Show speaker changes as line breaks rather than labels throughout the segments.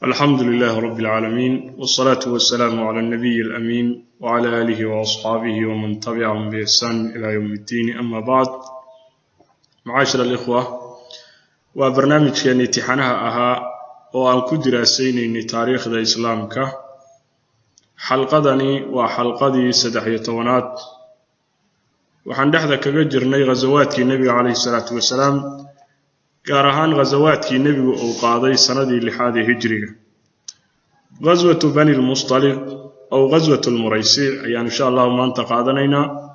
الحمد لله رب العالمين والصلاة والسلام على النبي الأمين وعلى آله وأصحابه ومن تبعهم بإحسان إلى يوم الدين أما بعد معاشر الإخوة وبرنامج كان امتحانها أها وأن كدر سيني تاريخ الإسلام حلقدني وحلقدي سدحيتونات وحندحذا كجرني غزوات النبي عليه الصلاة والسلام كارهان غزوات النبي وقاضي سندي لحاده هجري غزوة بني المصطلق أو غزوة المريسيع يعني إن شاء الله ما انتقادنا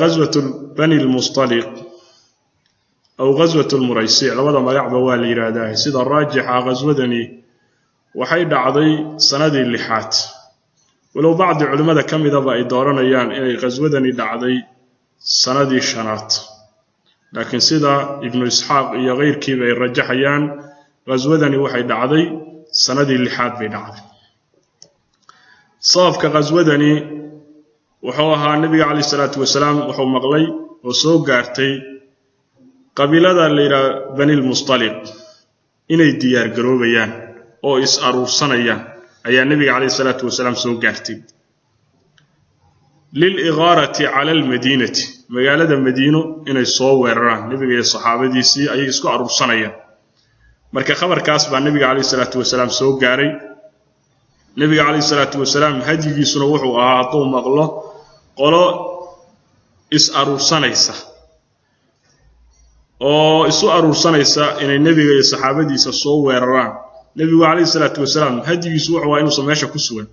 غزوة بني المصطلق أو غزوة المريسيع لوضع ما يعبى والي راداه سيد الراجح غزوة وحيد عضي سندي اللحات ولو بعض علماء كم إذا بقى دورنا يعني غزوة دعضي سندي الشنات لكن سيدا ابن إسحاق يا غير كيف يرجحيان غزوة وحيد عضي سندي اللحات بيدعضي صاف كغزوة وحوها النبي عليه الصلاة والسلام وحو مغلي وسوق قارتي قبيلة اللي بني المصطلق إني ديار قروبيان أو إسأروا صنيان أي النبي عليه الصلاة والسلام سوق قارتي للإغارة على المدينة مقالة المدينة إني صوران نبي الصحابة دي سي أي إسأروا صنيان marka khabarkaas baa nabiga kaleey salaatu wasalaam soo gaaray nabiga kaleey salaatu wasalaam hadigiisuna wuxuu ahaa haduu maqlo qolo is aruursanaysa oo isu aruursanaysa inay nabiga iyo saxaabadiisa soo weeraraan nabiga kaleey salaatu wasalaam hadigiisu wuxuu ahaa inuu sameesha ku sugan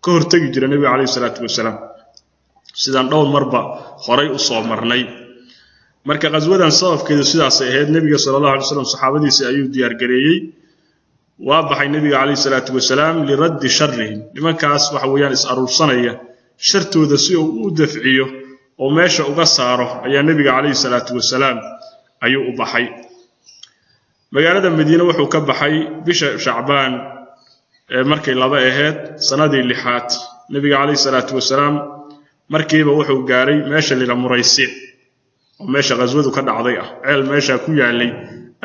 ka hortagi jiray nabiga kaleey salaatu wasalaam sidaan dhowr marba horay u soo marnay marka qaswadan sababkeedu sidaas ay ahayd nabiga sallallahu alayhi wasallam saxaabadiisa ayuu diyaar gareeyay waa baxay nabiga alayhi salaatu wasalaam li radd sharrihi nimankaas waxa weeyaan is aruursanaya shartooda si uu u dafciyo oo meesha uga saaro ayaa nabiga alayhi salaatu wasalaam ayuu u baxay magaalada Madiina wuxuu ka baxay bisha Shacbaan markay laba ahayd sanadii lixaad nabiga alayhi salaatu wasalaam markiiba wuxuu gaaray meesha la Muraysiic وماشى غزوته كدعضي عيل ماشى ku yaalay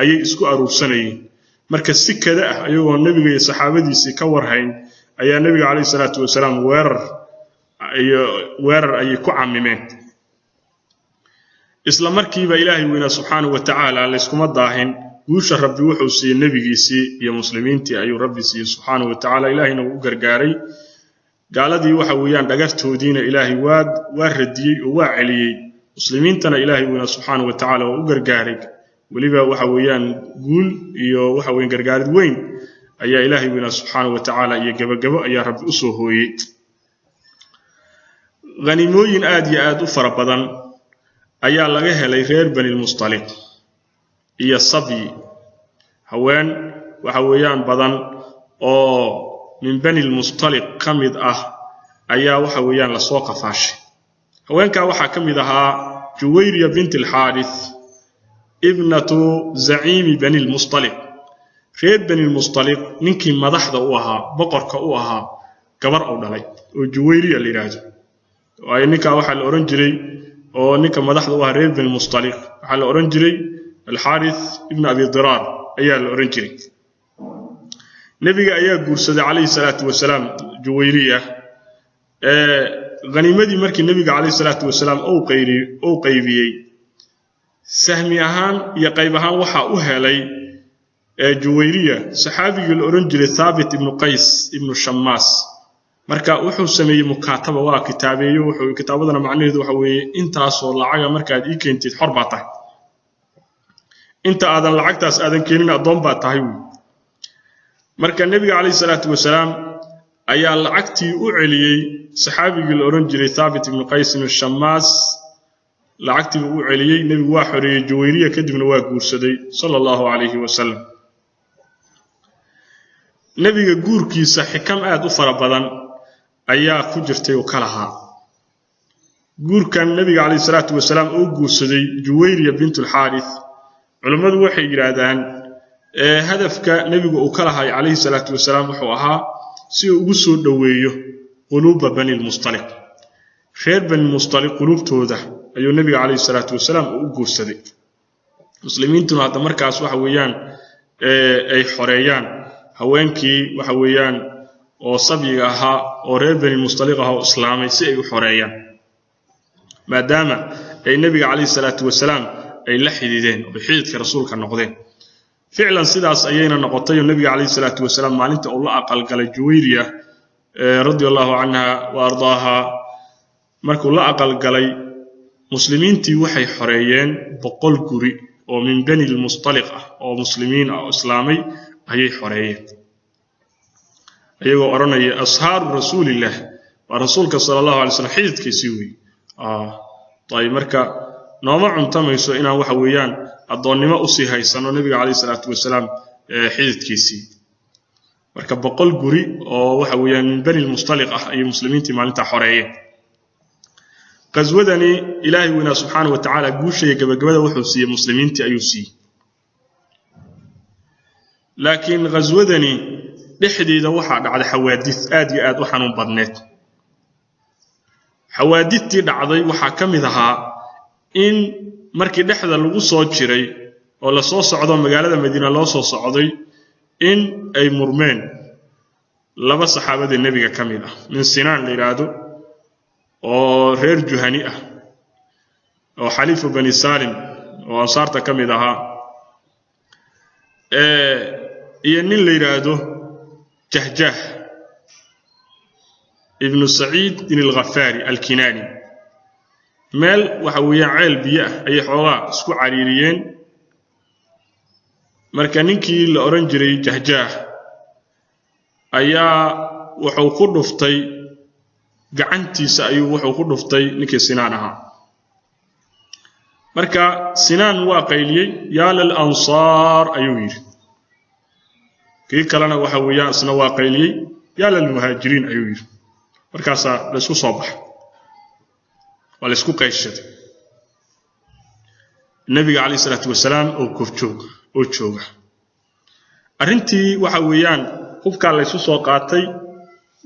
ayay isku aruursanayeen marka si kada ah ayuu nabiga iyo saxaabadiisa ka warhayn ayaa nabiga kaleey salaatu wasalaam weerar ay ku caamimeen isla markiiba ilaahay weena subhanahu wa ta'ala la iskuma daahin guusha rabbi wuxuu siiyay nabigiisii iyo muslimiintii ayuu rabbi siiyay subhanahu wa ta'ala ilaahayna uu gargaaray gaaladii waxa weeyaan dhagartoodiina ilaahay waa radiyay oo waa celiyay muslimiintana ilaahay weena subhanahu wa ta'ala oo u gargaaray waliba waxa weeyaan guul iyo waxa weeyaan gargaarid weyn ayaa ilaahay weena subhanahu wa ta'ala iyo gabagabo ayaa rabbi u soo hooyay ghanimooyin aad iyo aad u fara badan ayaa laga helay reer bani mustaliq iyo sabi haween waxa weeyaan badan oo min bani mustaliq kamid ah ayaa waxa weeyaan la soo qafaashay haweenka waxa kamid ahaa Juwayriya bint al-Harith ibnatu Za'im bani al-Mustaliq reer bani al-Mustaliq ninkii madaxda u ahaa boqorka u ahaa gabar oo dhalay oo Juwayriya la yiraahdo ay ninka waxa la oran jiray oo ninka madaxda u ahaa reer bani al-Mustaliq waxa la oran jiray al-Harith ibn Abi Dirar ayaa la oran jiray nabiga ayaa guursaday kaleey salaatu wasalaam Juwayriya غنيمتي markii nabiga kaleey salaatu wasalaam oo qaybiyay sahmi ahaan iyo qayb ahaan waxa uu helay Juwayriya saxaabiga la oran jiray Thabit ibn Qays ibn Shammas marka wuxuu sameeyay mukaataba waa kitaabeeyo wuxuu kitaabadana macnaheedu waxa weeye intaas oo lacag markaad ii keentid xor baa tahay inta aadan lacagtaas aadan keenin adoon baa tahay marka nabiga kaleey salaatu wasalaam ayaa lacagtii u celiyay saxaabiga la oran jiray Thabit ibn Qays ibn Shammas lacagtii uu celiyay nabigu waa xoreeyay Juwayriya kadibna waa guursaday sallallahu alayhi wasallam nabiga guurkiisa xikam aad u fara badan ayaa ku jirtay oo kala ahaa guurkan nabiga kaleey salaatu wasalaam oo guursaday Juwayriya bint al-Harith culimadu waxay yiraahdaan hadafka nabigu uu kala hay kaleey salaatu wasalaam wuxuu ahaa si uu ugu soo dhaweeyo quluubba bani al-Mustaliq reer bani al-Mustaliq quluubtooda ayuu nabiga kaleey salaatu wasalaam u guursaday muslimiintuna hadda markaas waxa weeyaan ay xoreeyaan haweenkii waxa weeyaan oo sabyiga ahaa oo reer bani mustaliq ah oo islaamay si ay u xoreeyaan maadaama ay nabiga kaleey salaatu wasalaam ay la xidideen oo xididka rasuulka noqdeen ficlan sidaas ayayna noqotay nabiga kaleey salaatu wasalaam maalinta uu la aqal galay Juwayriya radiyallahu anha wa ardaaha markuu la aqal galay muslimiintii waxay xoreeyeen 100 guri oo min bani al-mustaliq ah oo muslimiin ah oo islaamay ayay xoreeyeen ayagoo oranaya ashar rasuulillah wa rasuulka sallallahu alayhi wasallam xididkiisii weey طيب marka nooma cuntamayso inaan waxa weeyaan adoonnimo u sii haysano nabiga kaleey salaatu wasalaam xididkiisii marka 100 guri oo waxa weeyaan min bani al-mustaliq ah ay muslimiintii maalinta xoreeyeen qaswadani ilaahi wina subhanahu wa ta'ala guushay gabagabada wuxuu siiyay muslimiintii ayuu siiyay laakiin qaswadani dhexdeeda waxa dhacday xawaadith aad iyo aad u xanuun badneed xawaadithtii dhacday waxa kamid ahaa in markii dhexda lagu soo jiray oo la soo socdo magaalada Madiina loo soo socday in ay murmeen laba saxaabada nabiga kamid ah min Sinaan la yiraahdo oo reer Juhani ah oo xalifu bani Salim oo ansaarta kamid ahaa iyo nin la yiraahdo Jahjah ibn Sa'id al-Ghaffari al-Kinani meel waxa weeyaan ceel biyo ah ay xoogaa isku cariiriyeen marka ninkii la oran jiray Jahjah ayaa wuxuu ku dhuftay gacantiisa ayuu wuxuu ku dhuftay ninkii Sinaan ahaa marka Sinaan waa qayliyay yaa lil ansar ayuu yiri kii kalena waxa weeyaan isna waa qayliyay yaa lil muhaajiriin ayuu yiri markaas la isku soo baxay wala isku qayshaday nabiga kaleey salaatu wasalaam oo jooga arintii waxa weeyaan qofka la isku soo qaatay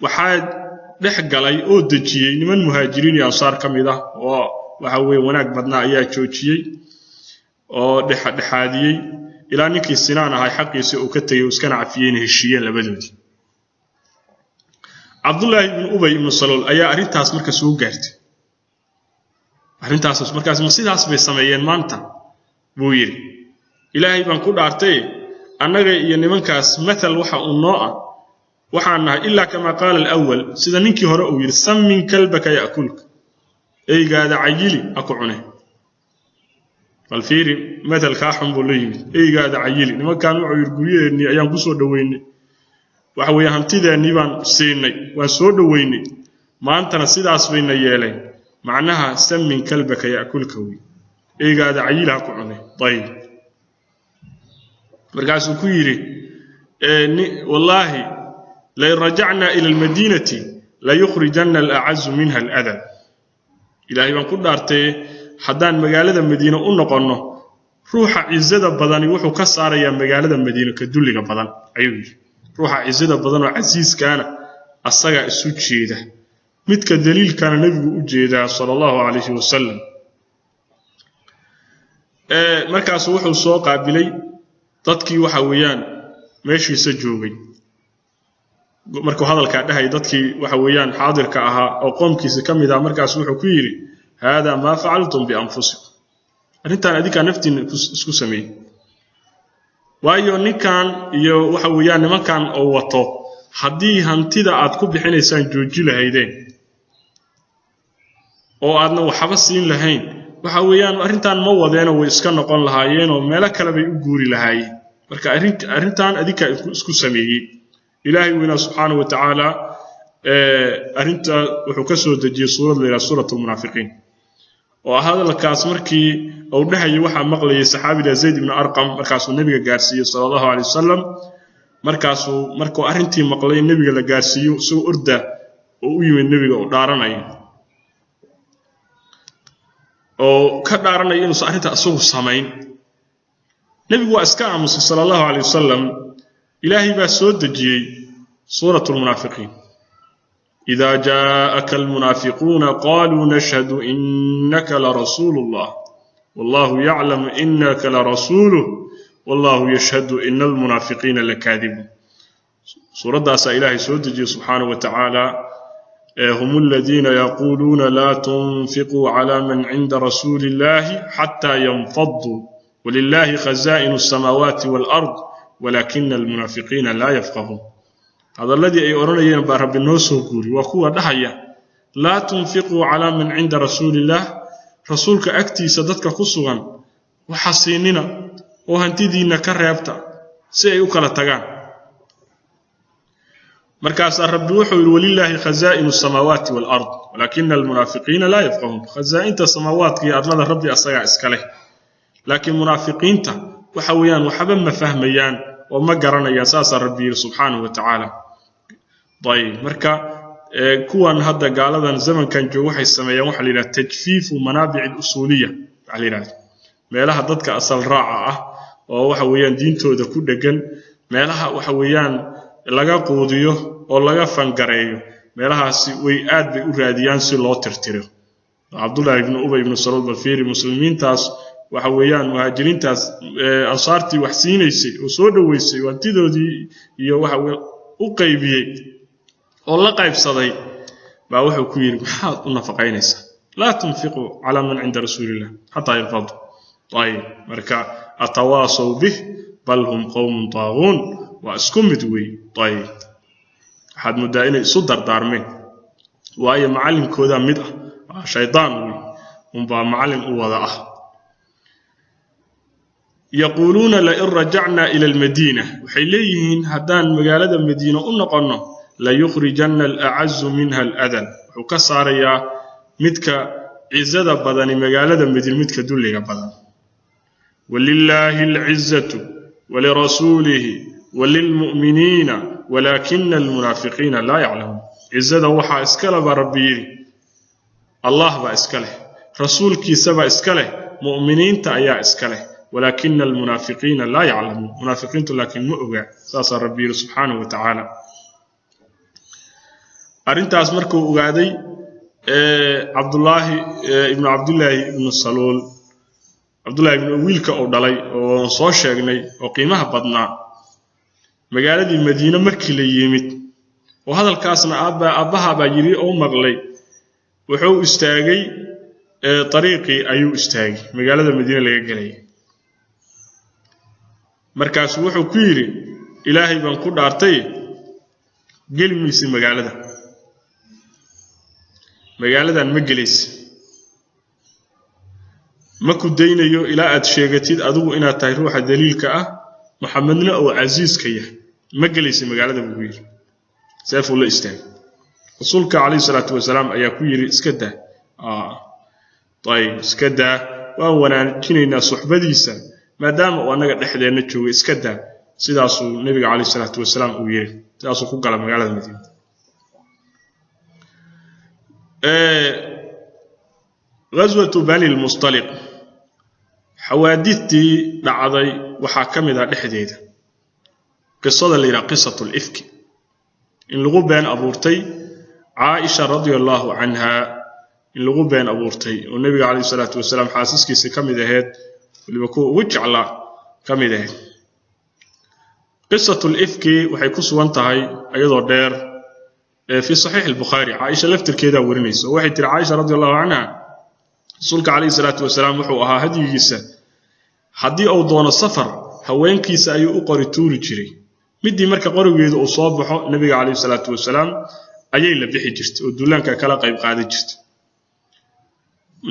waxa dhex galay oo dajiyay niman muhaajiriin iyo ansaar kamid ah oo waxa weey wanaag badnaa ayaa joojiyay oo dhexaadiyay ilaa ninkii Sinaan ahaa xaqiisa uu ka tagay iskana cafiyeen heshiiyeen labadoodii Abdullah ibn Ubay ibn Salul ayaa arintaas marka soo gaartay arintaas markaas ma sidaas bay sameeyeen maanta buu yiri ilaahay baan ku dhaartay annaga iyo nimankaas mathal waxa uu noo ah waxaan nahay illa kama qaal al-awwal sida ninkii hore uu yiri sammin kalbaka yaakulka eygaada cayili aku cune bal fiiri mathal ka xun buu leeyahay eygaada cayili nimankan wuxuu yiri guriyeeni ayaan ku soo dhaweynay waxa weeye hantideeni baan siinay waan soo dhaweynay maantana sidaas bayna yeeleen macnaha sammin kalbaka yaakulka wi eygaada cayili aku cune tayib markaasuu ku yiri wallahi la rajacna ila al-madinati la yukhrijanna al-a'azz minha al-adab ilaahi baan ku dhaartay haddaan magaalada Madiina u noqono ruuxa ciizada badani wuxuu ka saarayaa magaalada Madiina ka duliga badan ayuu yiri ruuxa ciizada badan oo casiiskaana asaga isu jeeda midka daliilkana nabigu u jeedaa sallallahu alayhi wasallam markaas wuxuu soo qaabilay dadkii waxa weeyaan meeshiisa joogay markuu hadalka dhahay dadkii waxa weeyaan xaadirka ahaa oo qoomkiisa kamid ah markaas wuxuu ku yiri hada ma fa'altum bi anfusikum arintan adika naftiin isku sameey waayo ninkan iyo waxa weeyaan nimankan oo wato hadii hantida aad ku bixinaysaan jooji lahaydeen oo aadna waxba siin lahayn waxa weeyaan arintan ma wadeena way iska noqon lahaayeen oo meel kale bay u guuri lahaayeen marka arintan adika isku sameeyay ilaahi wina subhanahu wa ta'ala arinta wuxuu ka soo dejiyay suuratul munaafiqiin oo hadalkaas markii uu dhahay waxa maqlayay saxaabiga Zayd ibn Arqam markaasuu nabiga gaarsiiyay sallallahu alayhi wasallam markuu arintii maqlay nabiga la gaarsiiyo soo orda oo u yimid nabiga oo dhaaranay oo ka dhaaranay inuu arinta asagu sameyn nabigu waa iska aamusay sallallahu alayhi wasallam ilaahi baa soo dejiyay suuratul munaafiqiin إذا جاءك المنافقون قالوا نشهد إنك لرسول الله والله يعلم إنك لرسوله والله يشهد إن المنافقين لكاذبون سورة داسا إلهي سودجي سبحانه وتعالى هم الذين يقولون لا تنفقوا على من عند رسول الله حتى ينفضوا ولله خزائن السماوات والأرض ولكن المنافقين لا يفقهون هذا الذي يقولون ينبع رب الناس وقولي وقوة دحية لا تنفقوا على من عند رسول الله رسولك أكتي سددك خصوصا وحسيننا وهنتدينا كريبتا سيئوك لتغان مركز الرب وحول ولله خزائن السماوات والأرض ولكن المنافقين لا يفقهون خزائن السماوات هي أرض الرب أصيع إسكاله لكن منافقين وحويان وحبا مفهميان وما قرنا أساس الرب سبحانه وتعالى طيب مركا كوان هذا قال هذا زمن كان جوحي السمايا وحلينا تجفيف منابع الأصولية علينا ما لها ضدك أصل راعة وحويان دينتو ذا كل دجن ما لها وحويان laga qoodiyo oo laga fangareeyo meelahaasi way aad bay u raadiyaan si loo tirtiro Abdullah ibn Ubay ibn Salul balfiiri muslimiintaas waxa weeyaan muhaajiriintaas ansaartii wax siinaysay oo soo dhaweysay wantidoodii iyo waxa u qaybiyay oo la qaybsaday baa wuxuu ku yiri maxaad u nafaqaynaysaa la tunfiqu ala man inda rasuulillah hatta yanfadu طيب marka atawaasaw bih bal hum qawmun taaghun واسكم مدوي طيب حد مدائن صدر دارمين وهي معلم كودا مدة شيطان ومبا معلم وضعه يقولون لئن رجعنا إلى المدينة وحيليهن هدان مقالة المدينة قلنا لا يخرجن الأعز منها الأذل وكسر يا مدك عزة بدن مقالة المدينة مدك دولي بدن ولله العزة ولرسوله وللمؤمنين ولكن المنافقين لا يعلمون إذا وحى إسكاله بربي الله بإسكاله رسول كيسبا إسكاله مؤمنين تأيا إسكاله ولكن المنافقين لا يعلمون منافقين لكن مؤغى ساس ربي سبحانه وتعالى أرنت أسمركو أغادي عبد الله ابن سلول عبد الله ابن ويلك أو دلي أو صوشيغني وقيمها بدنا magaaladii Madiina markii la yimid oo hadalkaasna abaha baa yiri oo maqlay wuxuu istaagay طريقي ayuu istaagay magaalada Madiina laga galay markaas wuxuu ku yiri ilaahay baan ku dhaartay gelmiisi magaaladan ma gelaysi ma ku daynayo ilaa aad sheegatid adigu inaad tahay ruuxa daliilka ah محمدنا أو عزيز كيه ما جلس مقالة بقول سيف ولا إستاج رسولك عليه الصلاة والسلام أيكوير إسكده طيب إسكده وأنا كنا صحبة ديسة ما دام وأنا قد أحد نتشو إسكده سيداسو النبي عليه الصلاة والسلام وير سيداسو خوك على مقالة المدينة غزوة بني المصطلق حوادثتي بعضي وحاكم ذا الحديث قصة اللي قصة الإفك إن لغو بين أبورتي عائشة رضي الله عنها إن لغو بين أبورتي والنبي عليه الصلاة والسلام حاسس كيس كم ذا هاد واللي بكو وجه على كم ذا قصة الإفك وحيكون وانتهي أيضا دير في صحيح البخاري عائشة لفتر كده ورنيس وواحد عائشة رضي الله عنها رسولك عليه الصلاة والسلام وحوها هدي جيسة haddii uu doono safar haweenkiisa ayuu u qori tuuri jiray midii marka qorigeedu uu soo baxo nabiga kaleey salaatu wasalaam ayay la bixi jirtay oo duulaanka kala qayb qaadan jirtay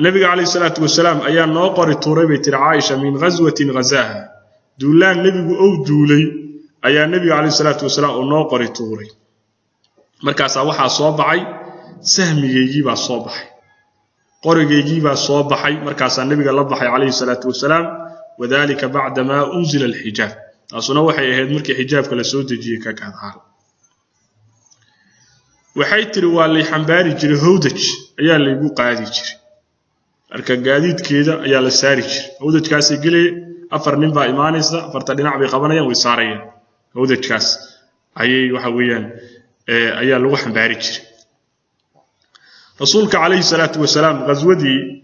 nabiga kaleey salaatu wasalaam ayaa noo qori tuuray bay tir Aisha min ghazwatin ghazaha duulaan nabigu uu duulay ayaa nabiga kaleey salaatu wasalaam uu noo qori tuuray markaas waxa soo baxay sahmigeygii baa soo baxay qorigeygii baa soo baxay markaas nabiga la baxay kaleey salaatu wasalaam وذلك بعدما أنزل الحجاب أصلا وحي أهد مركي حجاب كلا سود جي ككهار وحي تروا اللي حنباري جري هودج أيا اللي يبقى قاعد يجري أركا قاعد كذا أيا اللي ساري جري هودج كاس يقلي أفر نبا إيمانيسا أفر تدينا عبي قبنايا ويساريا هودج كاس أي وحويا أيا اللي حنباري جري رسولك عليه الصلاة والسلام غزودي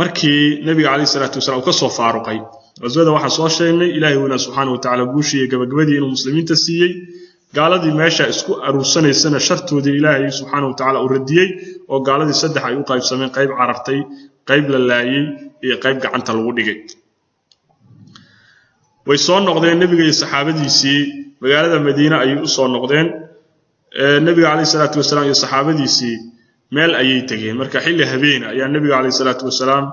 markii nabiga kaleey salaatu wasalaam ka soo faaruqay waswada waxa soo sheegnay ilaahay subhanahu wa ta'ala guushiye gabagabadii inuu muslimiinta siiyay gaaladii meesha isku aruursanaysana shartoodii Ilaahay subhanahu wa ta'ala u radiyay oo gaaladii saddex ay u qaybsameen qayb carartay qayb la laayay iyo qayb gacanta lagu dhigay way soo noqdeen nabiga iyo saxaabadiisii magaalada Madiina ay u soo noqdeen nabiga kaleey salaatu wasalaam iyo saxaabadiisii meel ayay tageen marka xilli habeen ayaa nabiga kaleey salaatu wasalaam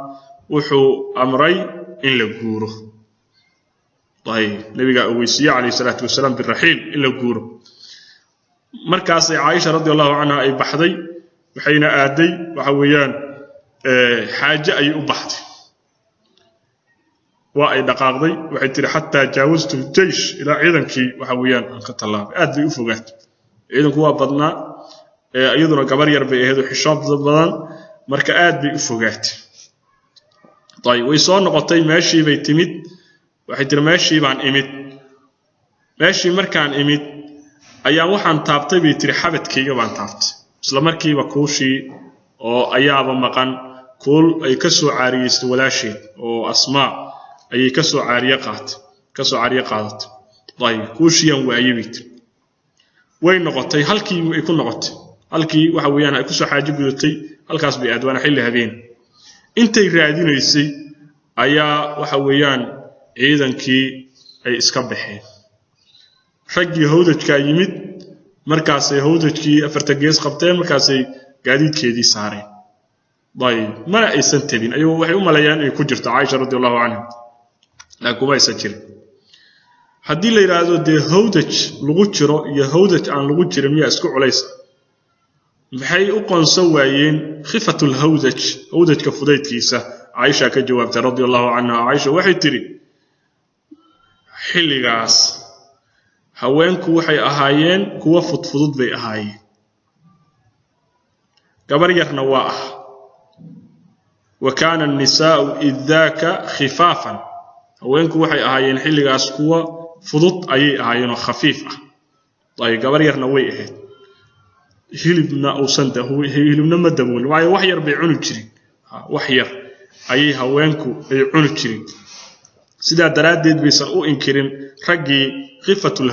wuxuu amray in la guuro طيب nabiga aweysiye kaleey salaatu wasalaam birrahiil in la guuro markaas ay Aisha radhiyallahu anha ay baxday waxayna aaday waxa weeyaan xaaje ay u baxday waa ay dhaqaaqday waxay tiri hatta jaawaztu al-jaysh ila ciidankii waxa weeyaan aan ka talaabay aad bay u fogaatay ciidanku waa badnaa iyaduna gabar yar bay ahayd xishood badan marka aad bay u fogaatay طيب way soo noqotay meeshii bay timid waxay tiri meeshii baan imid meeshii markaan imid ayaa waxaan taabtay bay tiri xabadkayga baan taabtay isla markiiba kuushii oo ayaaba maqan kuul ay ka soo caariyeystay walaasheed oo Asmaa ayay ka soo caariye qaadatay طيب kuushiyan waayibit way noqotay halkii ay ku noqotay halkii waxa weeyaan ay ku soo xaaji gudatay halkaas bay aadwana xilli habeen intay raadinaysay ayaa waxa weeyaan ciidankii ay iska baxeen raggii hawdajka yimid markaas ay hawdajkii afarta gees qabteen markaas ay gaadiidkeedii saareen طيب ma aysan tabin ayuu waxay u maleeyaan inay ku jirto Aisha radhiyallahu anha laakiin ma aysan jirin haddii la yiraahdo de hawdaj lagu jiro iyo hawdaj aan lagu jirin miya isku culaysa maxay u qoonsan waayeen khifatul hawdajka fudaydkiisa Aisha ka jawaabtay radhiyallahu anha Aisha waxay tiri xilligaas haweenku waxay ahaayeen kuwa fudfudud bay ahaayeen gabar yarna waa وكان النساء إذ ذاك خفافا haweenku waxay ahaayeen xilligaas kuwa fudud ayay ahaayeen khafiif طيب gabar yarna way ahayd hilibna oo sandahu hilibna ma dabool waayo wax yar bay cuni jireen wax yar ayay haweenku ay cuni jireen sida daraadeed baysan u inkirin ragii khifatul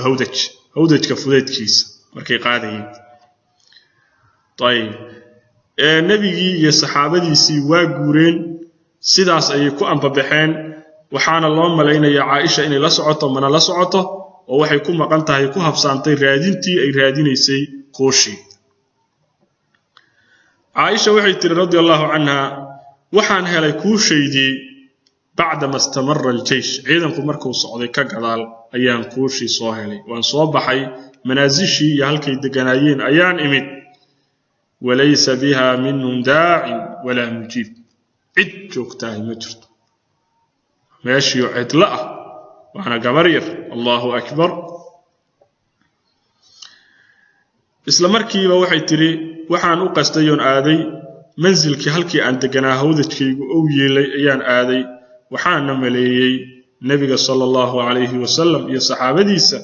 hawdajka fudaydkiisa markay qaadayeen طيب nabigii iyo saxaabadiisii waa guureen sidaas ay ku anbabaxeen waxaana loo maleeynaya Aisha inay la socoto mana la socoto oo waxay ku maqan tahay ku habsaantay raadintii ay raadinaysay qooshi Aisha waxay tiri radhiyallahu anha waxaan helay kuushaydii بعد ما استمر الجيش ciidanku markuu socday ka gadaal ayaan kuushi soo helay waan soo baxay manaasishii iyo halkay deganaayeen ayaan imid وليس بها منهم داع ولا مجيب عد joogtaa ma jirto ماشي عدلا وانا قبرير الله اكبر اسلام markiiba waxay tiri waxaan u qastayoon aaday manzilkii halkii aan deganaa hawdajkaygu oo yeelay ayaan aaday waxaana maleeyay nabiga sallallahu alayhi wasallam iyo saxaabadiisa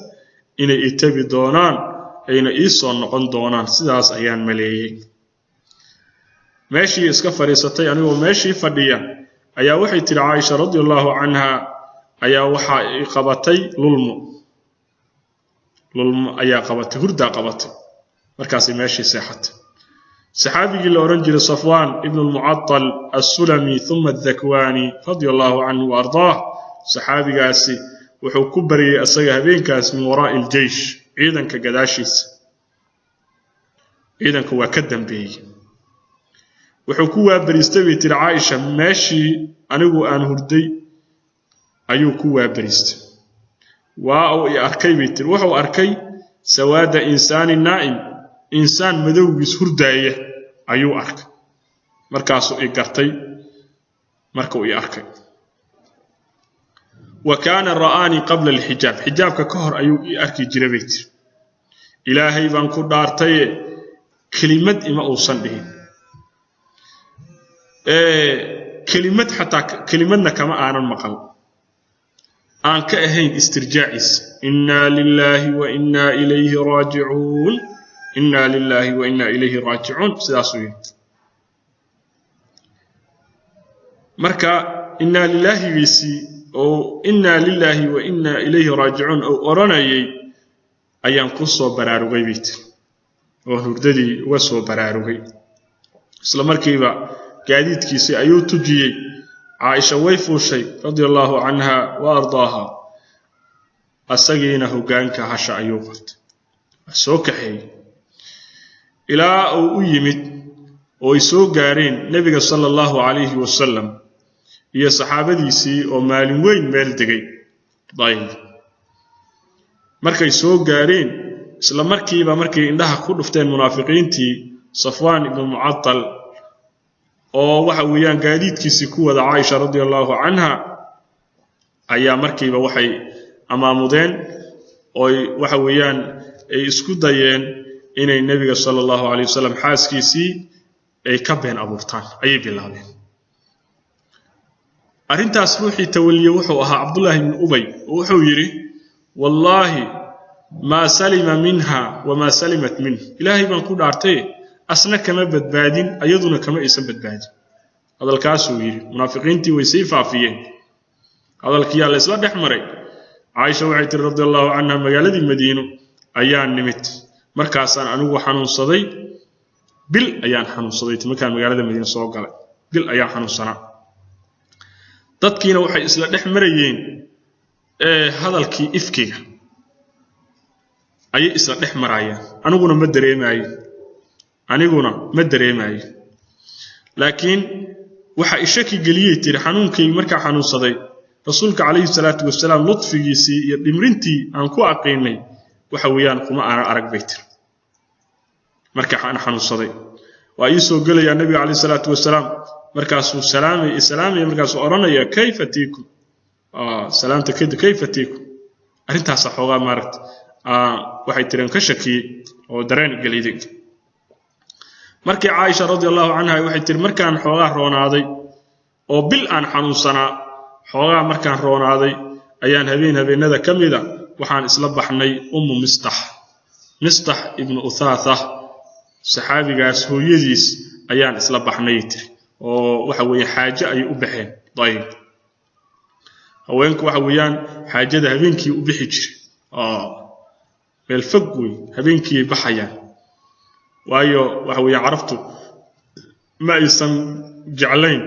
inay itabi doonaan ayna soo noqon doonaan sidaas ayaan maleeyay meeshii iska fariisatay anigoo meeshii fadhiya ayaa waxay tiri Aisha radhiyallahu anha ayaa waxa ay qabatay lulmo ayaa qabatay hurda qabatay markaas meeshii seexatay saxaabigii la oran jiray Safwan ibn al-Mu'attal as-Sulami thumma al-Dhakwani radhiyallahu anhu wa ardaah saxaabigaasi wuxuu ku bariyay asaga habeenkaas min wara'il jaysh ciidanka gadaashiisa ciidanku waa ka dambeeyay wuxuu ku waabariistay tir Aisha meeshii anigu aan hurday ayuu ku waabariistay waa uu arkay tir wuxuu arkay sawaada insaan naa'im insaan madowgiis hurdaaya ayuu arkay markaas uu gartay markuu arkay وكان رآني قبل الحجاب حجابك كهر أيو أركي جربيت إلهي بان كدارتي كلمة إما أوصل به كلمة حتى كلمتنا كما أنا المقال أن كأهين استرجاعيس إنا لله وإنا إليه راجعون إنا لله وإنا إليه راجعون سلاسوين مركا إنا لله ويسي أو إنا لله وإنا إليه راجعون أو أرانيي ayaan ku soo baraarugay bit oo hurdadii uga soo baraarugay isla markiiba gaadiidkiisii ayuu tujiyay Aisha way fuushay radiyallahu anha wa ardaaha asagiina hogaanka hasha ayuu qabtay soo kaxay ilaa uu u yimid oo ay soo gaareen nabiga sallallahu alayhi wasallam iyo saxaabadiisii oo maalin weyn meel degay dayib markay soo gaareen isla markiiba markay indhaha ku dhufteen munaafiqiintii Safwan ibn Mu'attal oo waxa weeyaan gaadiidkiisii ku wada Aisha radiyallahu anha ayaa markiiba waxay amaamudeen oo waxa weeyaan ay isku dayeen inay nabiga sallallahu alayhi wasallam xaaskiisii ay ka been abuurtaan ayay bilaabeen arintaas ruuxii tawaliye wuxuu ahaa Abdullah ibn Ubay wuxuu yiri wallahi ma salima minha wa ma salimat min ilaahi baan ku dhaartay asna kama badbaadin ayaduna kama aysan badbaadin hadalkaas uu yiri munaafiqiintii way sii faafiyeen hadalkii la isla dhaxmaray Aisha waxay tir radiyallahu anha magaaladii Madiino ayaan nimid markaasaan anigu xanuunsaday bil ayaan xanuunsaday markaan magaalada Madiino soo galay bil ayaan xanuunsanaa dadkiina waxay isla dhaxmarayeen hadalkii ifkiga ay isla dhaxmarayaan aniguna ma dareemayo laakiin waxa ishaki galiyay tir xanuunkay marka xanuunsaday rasuulka kaleey salaatu wasalaam lutfigiisi iyo dhimrintii aan ku aqeynay waxa weeyaan kuma aan arag baytir marka aan xanuunsaday waa ii soo galaya nabiga kaleey salaatu wasalaam markaasuu salaamay markaasuu oranaya kayfatiikum salaamta kayfatiikum arintaas xoogaa maaragt waxay tireen ka shakiyay oo dareen galiiday markii Aisha radiyallahu anha waxay tir markaan xoogaa roonaaday oo bil aan xanuunsanaa xoogaa markaan roonaaday ayaan habeenada kamida waxaan isla baxnay Mistah ibn Uthatha saxaabigaas hooyadiis ayaan isla baxnay oo waxa weeye xaaje ay u baxeen dayib haweenku waxa weeyaan xaajada habeenkii u bixi jiray meel fog way habeenkii baxayaan waayo waxa weeye carabtu ma aysan jeclayn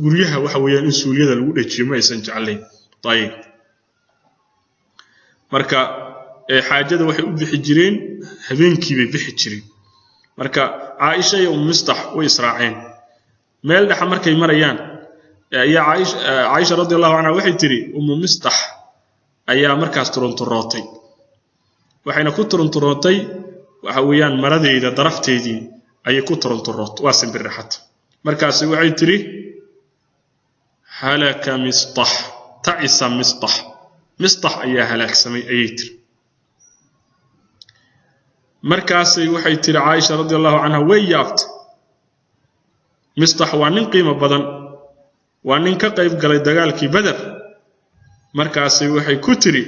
guryaha waxa weeyaan in suuliyada lagu dhajiyo ma aysan jeclayn dayib marka xaajada waxay u bixi jireen habeenkii bay bixi jireen marka Aisha iyo Mistah way israaceen meel dhax markay marayaan ayaa Aisha radiyallahu anha waxay tiri Mistah ayaa markaas turunturootay waxayna ku turunturootay waxa weeyaan maradeeda darafteedii ayay ku turunturootay waa simbirixat markaas waxay tiri halaka Mistah ta'isa Mistah ayaa halaagsamay ayay tiri markaas waxay tiri Aisha radiyallahu anha way yaabtay Mistah waa nin qiimo badan waa nin ka qayb galay dagaalkii Badr markaas waxay ku tiri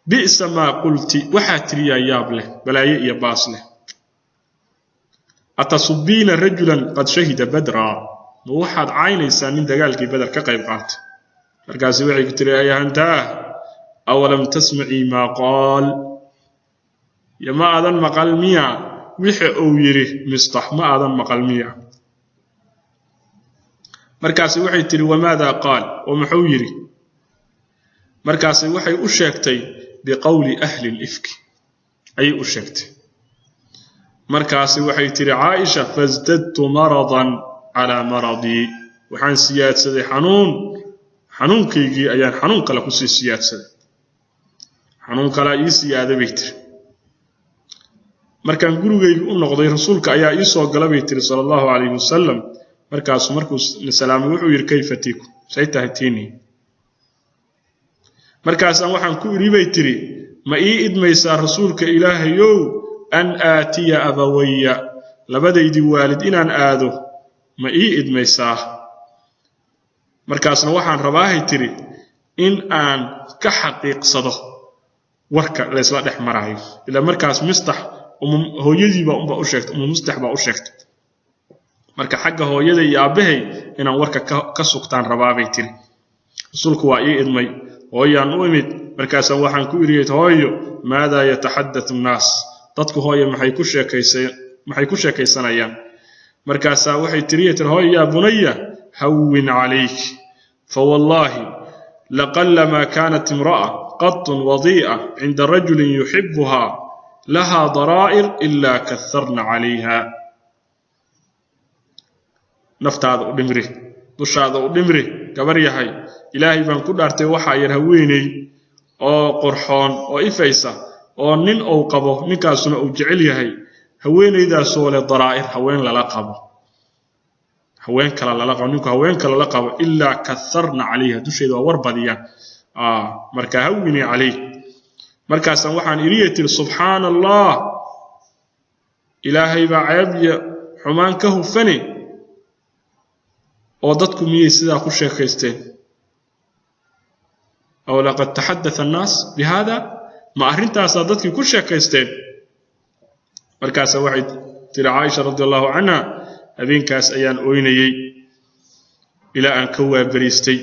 bi'sa ma qulti waxa tiri ya yaab leh balaaye iyo baas leh atasubina rajulan qad shahida badra waxaad caynaysaa nin dagaalkii Badr ka qayb qaatay markaas waxay ku tiri ayahanta awalam tasma'i ma qaal ya ma adan maqal miya wixii uu yiri Mistah ma adan maqal miya markaas waxay tiri wamaada qaal oo muxuu yiri markaas waxay u sheegtay biqawli ahli al-ifk ay u sheegtay markaas waxay tiri Aisha fazdadtu maradan ala maradi waxaan siyaadsaday xanuunkaygii ayaan xanuun kale ku siyaadsaday xanuun kale ii siyaaday bay tiri markaan gurigayga u noqday rasuulka ayaa ii soo galay tiri sallallahu alayhi wasallam markuu salaamay wuxuu yiri kayfatiiku saytahatini markaas aan waxaan ku iribay tiri ma ii idmaysaa rasuulka ilaahayow an aatiya abawayya labadaydi waalid inaan aado ma ii idmaysaa markaasna waxaan rabaahay tiri in aan ka xaqiiqsado warka la isla dhex marayo ila markaas Mistah hooyadiiba u sheegtay Mistah baa u sheegtay marka xagga hooyada iyo aabahay inaan warka ka sugtaan rabaabay tiri rasuulku waa ii idmay hooyaan u imid markaasaan waxaan ku iriyay hooyo maada yataxaddathu an-naas dadku hooyo maxay ku sheekaysanayaan markaasaa waxay tiriyay hooyo yaa bunayya hawwin calayk fawallahi laqallama kanat imra'a qatt wadi'a 'inda rajulin yuhibbuha laha dara'ir illa katharna 'alayha naftaada u dhimri dushaada u dhimri gabar yahay ilaahay baan ku dhaartay waxa yar haweenay oo qurxoon oo ifaysa oo nin uu qabo ninkaasuna uu jecel yahay haweenaydaas oo leh daraa'ir haween lala qabo haween kala lala qabo ninku haween kala la qabo illa katharna 'alayha dusheeda war badiyaan marka hawini 'alayk markaasaan waxaan iriyatir subhanallah ilaahay baa ceebiya xumaan ka hufane oo dadku miyay sidaa ku sheekaysteen aw laqad tahaddatha an-nas bihada ma arrintaas dadkii ku sheekaysteen markaas waxay tiri Aisha radhiyallahu anha habeenkaas ayaan ooynayay ilaa aan ka waabariistay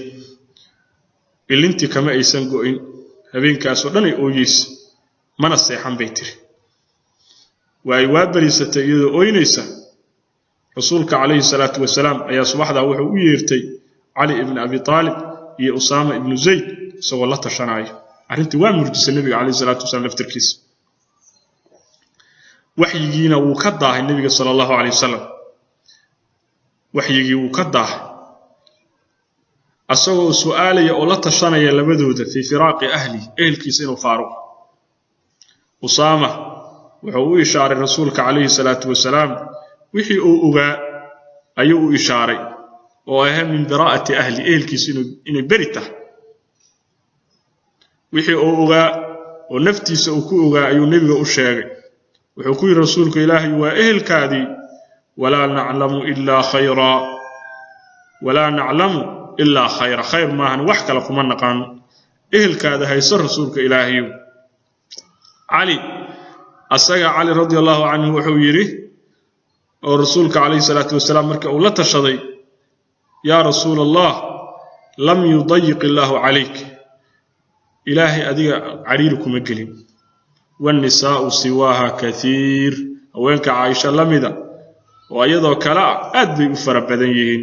ilintii kama aysan go'in habeenkaas oo dhan ay ooyis mana seexan bay tiri way waabariisatay iyadoo ooynaysa rasuulka alayhi salatu wasalaam ayaa subaxda wuxuu u yeertay Ali ibn Abi Talib iyo Usama ibn Zayd soo la tashanaayo arrintii waa murjisay nabiga alayhi salatu wasalaam laftirkiisa waxyigiina wuu ka daahay nabiga sallallahu alayhi wasallam waxyigii wuu ka daahay asagoo su'aalaya oo la tashanaya labadooda fi firaaqi ahli ehelkiisa inuu faaruq Usama wuxuu u ishaaray rasuulka alayhi salatu wasalaam wixii uu ogaa ayuu u ishaaray oo ah min baraa'ati ahli ehelkiisa inuu berita wixii uu ogaa oo naftiisa uu ku ogaa ayuu nabiga u sheegay wuxuu ku yiri rasuulka ilaahay waa ehelkaadii wala na'lamu illa khayra khayr maahan wax kale kuma naqaan ehelkaada hayso rasuulka ilaahay Ali asaga Ali radiyallahu anhu wuxuu yiri oo rasuulka alayhi salatu wasalaam marka uu la tashaday ya rasuulallah lam yudayyiq Allahu alayk ilaahi adiga cariir kuma gelin wan nisaa siwaha kathir haweenka Aisha lamida oo iyadoo kala aad bay u fara badan yihiin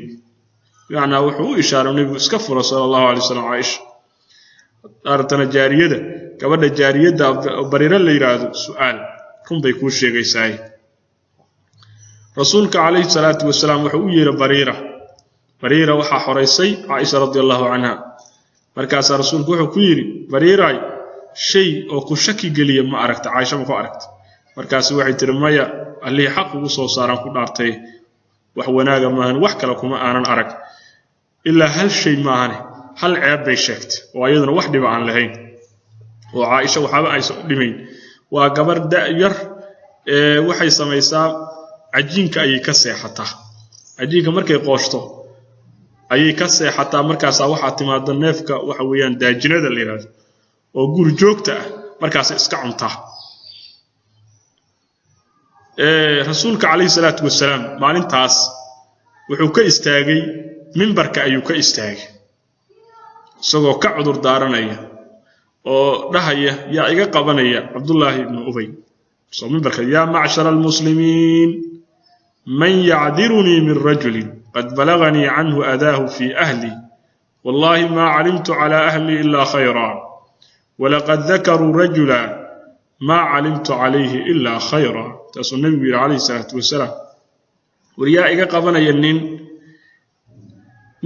yaana wuxuu u ishaaray nabigu iska furo sallallahu alayhi wasallam Aisha artana jaariyada gabadha jaariyada bariira la yiraahdo su'aal kun bay ku sheegaysaa rasuulka alayhi salatu wasalaam wuxuu u yeeray bariira waxa xoreysay Aisha radhiyallahu anha markaas rasuulku wuxuu ku yiri bariiray shay oo ku shaki galiya ma aragta Aisha ma ku aragta markaas waxay tiri maya ali xaq ugu soo saaran ku dhaartay wax wanaaga maahan wax kale kuma aanan arag illa hal shay maahan hal ceeb bay sheegtay oo ayaduna wax dhiba aan lahayn oo Aisha waxaba ay soo dhimayn waa gabar yar waxay samaysaa ajiinka ayay ka seexataa ajiinka markay qooshto ayay ka seexataa markaas waxa timaada neefka waxa weeyaan daajinada la yiraahdo oo gur joogta ah markaas iska cuntaa rasuulka alayhi salatu wasalaam maalintaas wuxuu ka istaagay minbarka ayuu ka istaagay isagoo ka cudur daaranaya oo dhahaya yaa iga qabanaya Abdullah ibn Ubay soo minbarka yaa ma'shara al-muslimiin man ya'diruni min rajulin qad balagani anhu adahu fi ahli wallahi ma 'alimtu 'ala ahli illa khayran wa laqad dhakaru rajulan ma 'alimtu 'alayhi illa khayran tasunnabi alayhi salatu wassalam wariya iga qabanaya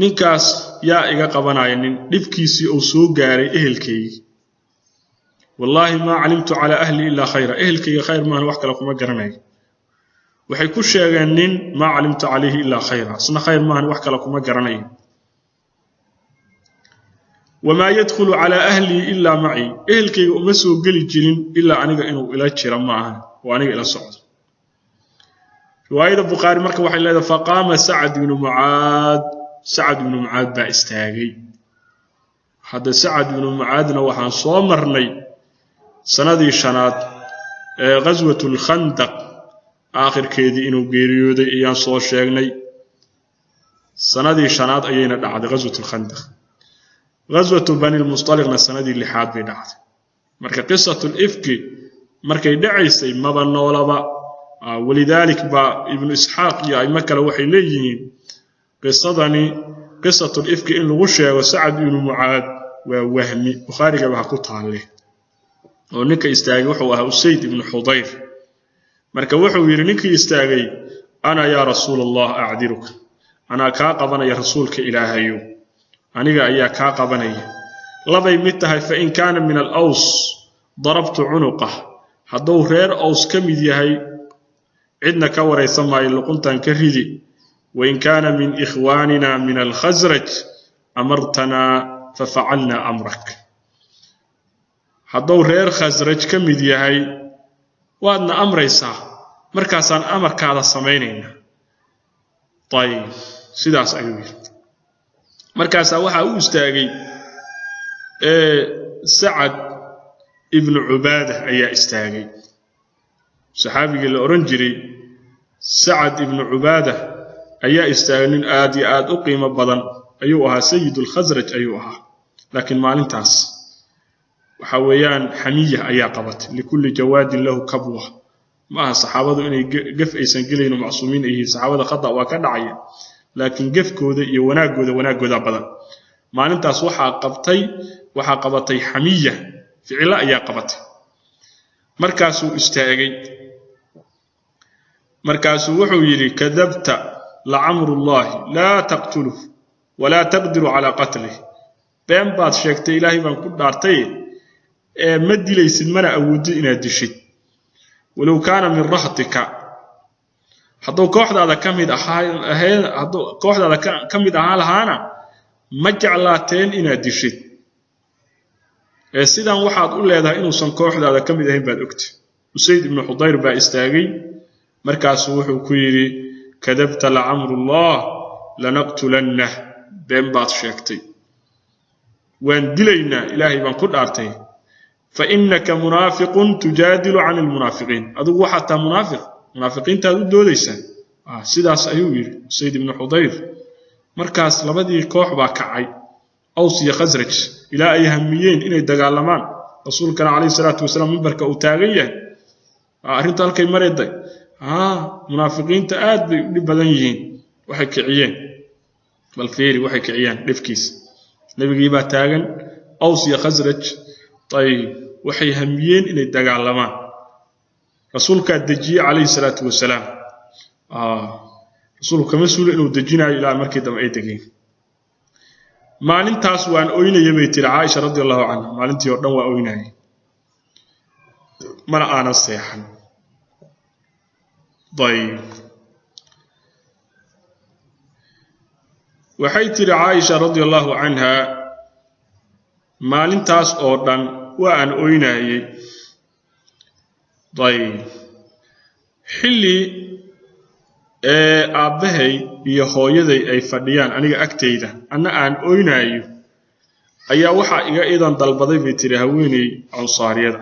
ninkaas yaa iga qabanaya nin dibkiisi oo soo gaaray ehelkayga wallahi ma 'alimtu 'ala ahli illa khayran ehelkayga khayr ma wax kale kuma garanayo waxay ku sheegeen nin ma 'alimtu 'alayhi illa khayran asna khayr ma wax kale kuma garanayo wama yadkhulu 'ala ahli illa ma'i ehelkayga uma soo gali jirin illa aniga inuu ila jira ma aha waa aniga ila socdo riwaayada Bukhari marka waxay leedahay faqama Sa'd ibn Mu'adh ba istaagay hada Sa'd ibn Mu'adhna waxaan soo marnay sanadii shanaad ee ghazwatul khandaq aakhirkeedii inuu geeriyooday ayaan soo sheegnay sanadii shanaad ayayna dhacday ghazwatul khandaq غزوة بني المصطلق نسندي اللي حاد بيدعت مركا قصة الإفك مركا دعيسي ما بنولبا ولذلك با ابن إسحاق يا مكة وحي ليين قصة الإفك إن الغشة وسعد بن معاذ ووهمي وخارج وحكوتها عليه ونكا يستاغي وحوها السيد بن حضير مركا وحو يرنكا يستاغي أنا يا رسول الله أعذرك أنا كاقبنا يا رسولك إلهيو أنيقا إيا كاقبني لبي متها فإن كان من الأوس ضربت عنقه حدو غير أوس كميدي هاي عدنا كوري سماي اللقنطان كريدي وإن كان من إخواننا من الخزرج أمرتنا ففعلنا أمرك حدو غير خزرج كميدي هاي وأدنا أمر إسا مركزان أمر كادا سمينين طيب سيداس أيوه مركز وحا استاغي سعد ابن عبادة أي استاغي صحابي الأورنجري سعد ابن عبادة أي استاغي آدي أقيم بدن أيوها سيد الخزرج أيوها لكن ما لنتاس وحويان حمية أي قبت لكل جواد له كبوة ما صحابة إني قف أيسان قلين ومعصومين إيه صحابة خطأ وكدعية لكن قفكودا iyo wanaagooda badan maalintaas waxa qabatay xamiya ficila ayaa qabatay markaasuu istaagay markaasuu wuxuu yiri kadabta la amrullah la taqtulu wala taqdiru ala qatlihi been baad sheegtay ilaahay baan ku dhaartay ma dilaysid mana awoodid inaad dishid walaw kana min rahtika hadduu kooxdaada ka mid ahayn hadduu kooxdaada ka mid ahaan lahaana ma jeclaateen inaad dishid sidan waxaad u leedahay inuusan kooxdaada ka mid ahayn baad ogtay usayd ibn xudayr baa istaagay markaasuu wuxuu ku yidhi kadabta lacamrullah lanaqtulanna been baad sheegtay waan dilaynaa ilaahay baan ku dhaartay fa innaka munaafiqun tujaadilu can almunaafiqiin adigu waxaad taa munaafiqiin taad u doodaysaa sidaas ayuu yidhi usayd ibn xudayr markaas labadii koox baa kacay aws iyo khasraj ilaa ay hamiyeen inay dagaalamaan rasuulkana calayhi salaatu wasalaam mimbarka uu taagan yahay arrinta halkay mareeday munaafiqiinta aad bay u dhib badan yihiin waxay kiciyeen bal fiiri waxay kiciyeen dhifkiis nabigii baa taagan aws iyo khasraj طيب waxay hamiyeen inay dagaalamaan rasuulka dajiyay calayhi salaatu wasalaam rasuulku mas'uul inuu dajinayo ilaa markii dambe ay dageen maalintaas waan ooynayay bay tiri Aisha radhiyallahu anha maalintii oo dhan waa ooynayay mana aanan seexan طيب waxay tiri Aisha radhiyallahu anha maalintaas oo dhan waan ooynayay طيب xilli aabahay iyo hooyaday ay fadhiyaan aniga agteyda anna aan ooynayo ayaa waxa iga iidan dalbaday bay tiri haweeney ansaariyada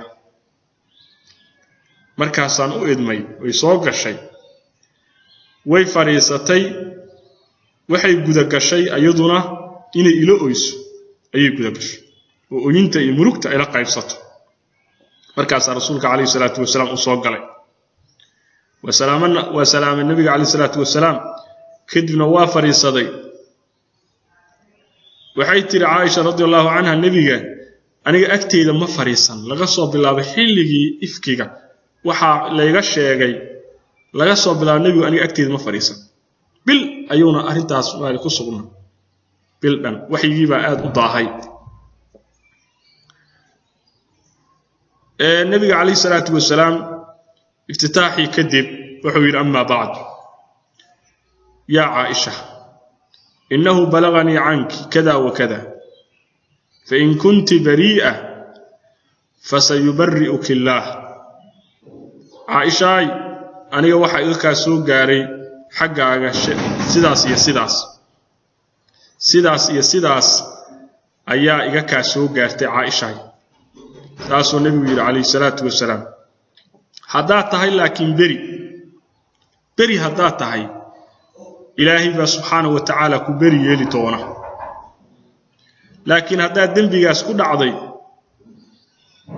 markaasaan u idmay way soo gashay way fariisatay waxay guda gashay ayaduna inay ilo oyso ayay guda gashay oo ooyinta iyo murugta ay la qaybsato markaas rasuulka calayhi salaatu wasalaam uu soo galay وسلام النبي عليه الصلاة والسلام كدبنا وافري صدي وحيتر عائشة رضي الله عنها النبي أنا أكتي لما فريسا لغصوا بالله بحلقي إفكيك وحا ليغا الشيغي لغصوا بالله النبي أنا أكتي لما فريسا بل أيونا أرنتاس وهذه قصة بل بل وحي يجيب آد أضاهي النبي عليه الصلاة والسلام افتتاحي كذب وحوير أما بعد يا عائشة إنه بلغني عنك كذا وكذا فإن كنت بريئة فسيبرئك الله عائشة أنا وحا إلكا سوغاري حقا سيداس أيا إلكا سوغارتي عائشة تاسو النبي عليه الصلاة والسلام haddaad tahay laakiin beri haddaad tahay ilaahay baa subxaanahu wa tacaala ku beri yeeli doona laakiin haddaa dembigaas ku dhacday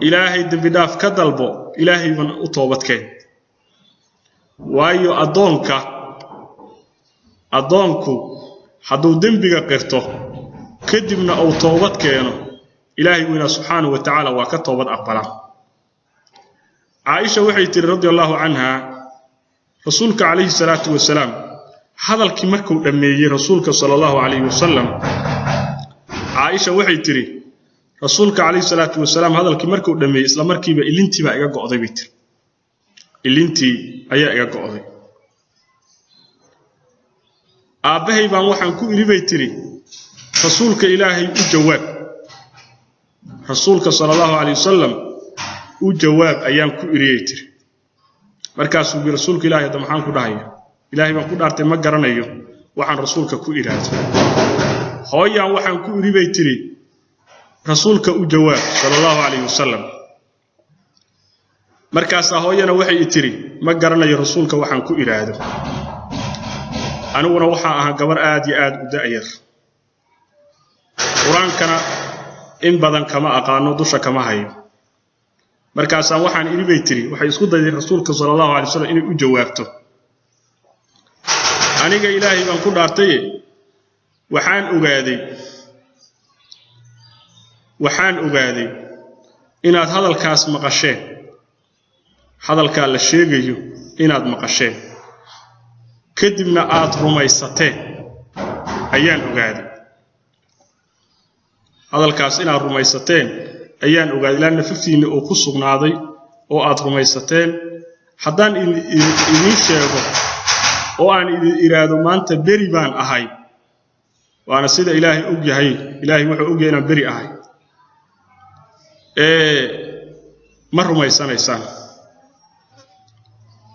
ilaahay dembi dhaaf ka dalbo ilaahay ban u toobadkeen waayo adoonku hadduu dembiga qirto kadibna uu toobad keeno ilaahay wina subhanahu wa ta'ala waa ka toobad aqbala Aisha waxay tiri radiyallahu anha rasuulka alayhi salatu wasalaam hadalkii markuu dhameeyay rasuulka sallallahu alayhi wasallam Aisha waxay tiri rasuulka alayhi salatu wasalaam hadalkii markuu dhameeyay isla markiiba ilintii baa iga go'day bitir ilintii ayaa iga go'day aabahay baan waxaan ku iribay tiri rasuulka ilaahay u jawaab rasuulka sallallahu alayhi wasallam u jawaab ayaan ku iriyay tiri markaas uu rasuulka ilaahay hadda maxaan ku dhahayaa ilaahay baan ku dhaartay ma garanayo waxaan rasuulka ku iraado hooyaan waxaan ku iribay tiri rasuulka u jawaab sallallahu alayhi wasallam markaas hooyana waxay tiri ma garanayo rasuulka waxaan ku iraado aniguna waxa ahaa gabar aad iyo aad u da'yar quraankana in badan kama aqaano dusha kama hayo markaas waxaan iribay tiri waxay isku dayday rasuulka sallallahu alayhi wasallam inuu u jawaabto aniga ilaahay baan ku dhaartay waxaan ogaaday inaad hadalkaas maqasheen hadalka la sheegayo inaad maqasheen kadibna aad rumaysateen ayaan ogaaday hadalkaas inaad rumaysateen ayaan ogaaday ilaa naftiina oo ku sugnaaday oo aad rumaysateen haddaan idin sheego oo aan idin iraado maanta beri baan ahay waana sida ilaahay og yahay ilaahay wuxuu og yahay inaan beri ahay ma rumaysanaysaan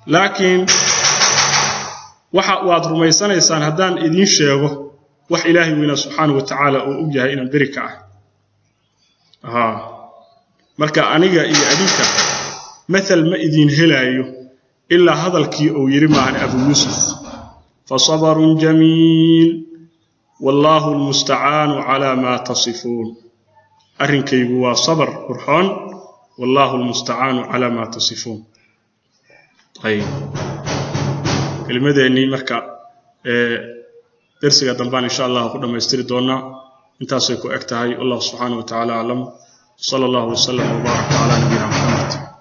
laakiin waad rumaysanaysaan haddaan idin sheego wax ilaahay weyna subhanahu wa ta'ala oo og yahay inaan beri ka ahay marka aniga iyo adinka مثل ما إذن هلايو إلا هذا الكي أو يرمى عن أبو يوسف فصبر جميل والله المستعان على ما تصفون أرنكي هو صبر برهان والله المستعان على ما تصفون طيب المدى مركا درسك دنبان إن شاء الله قدما يستري دونا انتاسيكو اكتهي الله سبحانه وتعالى أعلم صلى الله وسلم وبارك على نبينا محمد